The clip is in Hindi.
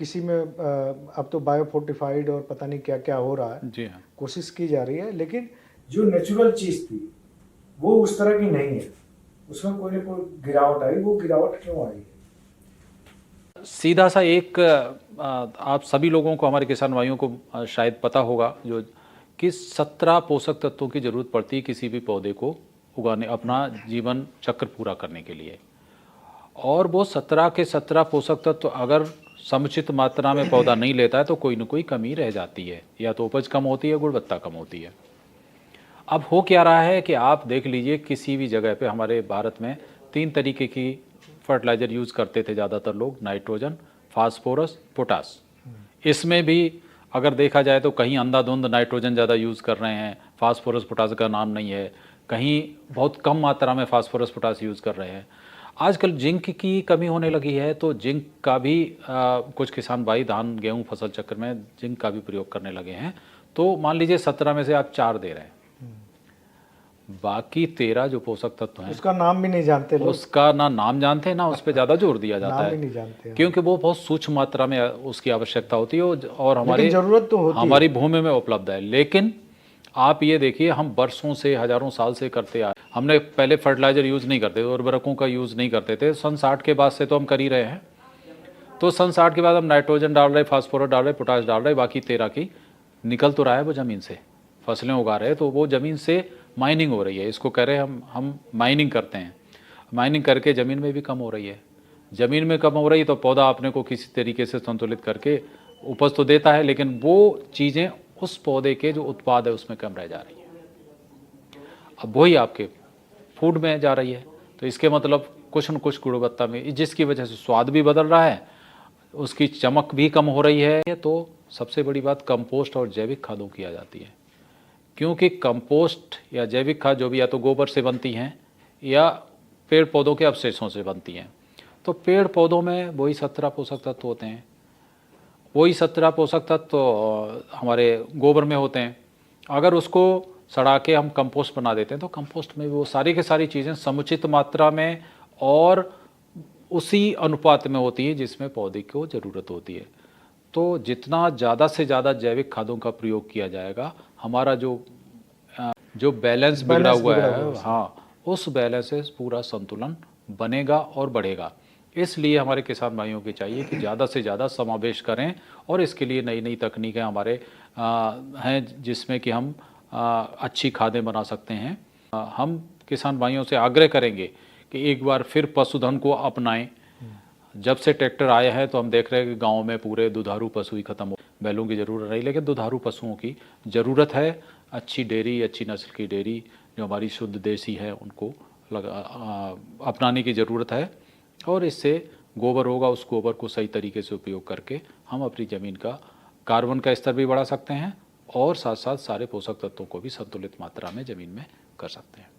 किसी में अब तो बायो फोर्टिफाइड और पता नहीं क्या क्या हो रहा है, जी हाँ। कोशिश की जा रही है, लेकिन जो नेचुरल चीज थी वो उस तरह की नहीं है, उसमें कोई ना कोई गिरावट आई। वो गिरावट क्यों आई? सीधा सा एक आप सभी लोगों को, हमारे किसान भाइयों को शायद पता होगा जो कि 17 पोषक तत्वों की जरूरत पड़ती है किसी भी पौधे को उगाने, अपना जीवन चक्र पूरा करने के लिए। और वो 17 के 17 पोषक तत्व अगर समुचित मात्रा में पौधा नहीं लेता है तो कोई न कोई कमी रह जाती है, या तो उपज कम होती है, गुणवत्ता कम होती है। अब हो क्या रहा है कि आप देख लीजिए किसी भी जगह पे हमारे भारत में 3 तरीके की फर्टिलाइज़र यूज़ करते थे ज़्यादातर लोग, नाइट्रोजन, फास्फोरस, पोटास। इसमें भी अगर देखा जाए तो कहीं अंधाधुंध नाइट्रोजन ज़्यादा यूज़ कर रहे हैं, फास्फोरस पोटास का नाम नहीं है, कहीं बहुत कम मात्रा में फास्फोरस पोटास यूज़ कर रहे हैं। आजकल जिंक की कमी होने लगी है, तो जिंक का भी कुछ किसान भाई धान गेहूँ फसल चक्र में जिंक का भी प्रयोग करने लगे हैं। तो मान लीजिए 17 में से आप 4 दे रहे हैं, बाकी 13 जो पोषक तत्व हैं उसका नाम भी नहीं जानते लोग, उसका ना नाम जानते हैं ना उस पर ज़्यादा जोर दिया जाता नाम है, ही नहीं जानते हैं। क्योंकि वो बहुत सूक्ष्म मात्रा में उसकी आवश्यकता होती है और हमारी जरूरत तो होती हमारी है। भूमि में उपलब्ध है। लेकिन आप ये देखिए, हम वर्षों से हजारों साल से करते आए, हमने पहले फर्टिलाइजर यूज़ नहीं करते थे, उर्वरकों का यूज़ नहीं करते थे, सन 60 के बाद से तो हम कर ही रहे हैं। तो सन 60 के बाद हम नाइट्रोजन डाल रहे, फास्फोरस डाल रहे, पोटाश डाल रहे, बाकी 13 की निकल तो रहा है वो ज़मीन से, फसलें उगा रहे हैं, तो वो ज़मीन से माइनिंग हो रही है। इसको कह रहे हैं हम माइनिंग करते हैं, माइनिंग करके ज़मीन में भी कम हो रही है। ज़मीन में कम हो रही है तो पौधा अपने को किसी तरीके से संतुलित करके उपज तो देता है, लेकिन वो चीज़ें उस पौधे के जो उत्पाद है उसमें कम रह जा रही है। अब वही आपके फूड में जा रही है, तो इसके मतलब कुछ न कुछ गुणवत्ता में, जिसकी वजह से स्वाद भी बदल रहा है, उसकी चमक भी कम हो रही है। तो सबसे बड़ी बात कंपोस्ट और जैविक खादों की आ जाती है, क्योंकि कंपोस्ट या जैविक खाद जो भी या तो गोबर से बनती हैं या पेड़ पौधों के अवशेषों से बनती हैं। तो पेड़ पौधों में वही 17 पोषक तत्व होते हैं, वही 17 पोषक तत्व हमारे गोबर में होते हैं। अगर उसको सड़ा के हम कंपोस्ट बना देते हैं तो कंपोस्ट में वो सारी की सारी चीज़ें समुचित मात्रा में और उसी अनुपात में होती है जिसमें पौधे को ज़रूरत होती है। तो जितना ज़्यादा से ज़्यादा जैविक खादों का प्रयोग किया जाएगा, हमारा जो बैलेंस बिगड़ा हुआ है, हाँ, उस बैलेंस से पूरा संतुलन बनेगा और बढ़ेगा। इसलिए हमारे किसान भाइयों की चाहिए कि ज़्यादा से ज़्यादा समावेश करें, और इसके लिए नई नई तकनीकें हमारे हैं जिसमें कि हम अच्छी खादें बना सकते हैं। हम किसान भाइयों से आग्रह करेंगे कि एक बार फिर पशुधन को अपनाएं। जब से ट्रैक्टर आए हैं तो हम देख रहे हैं कि गाँव में पूरे दुधारू पशु ही खत्म हो, बैलों की ज़रूरत नहीं, लेकिन दुधारू पशुओं की ज़रूरत है। अच्छी डेयरी, अच्छी नस्ल की डेयरी जो हमारी शुद्ध देसी है, उनको अपनाने की ज़रूरत है। और इससे गोबर होगा, उस गोबर को सही तरीके से उपयोग करके हम अपनी ज़मीन का कार्बन का स्तर भी बढ़ा सकते हैं और साथ साथ सारे पोषक तत्वों को भी संतुलित मात्रा में ज़मीन में कर सकते हैं।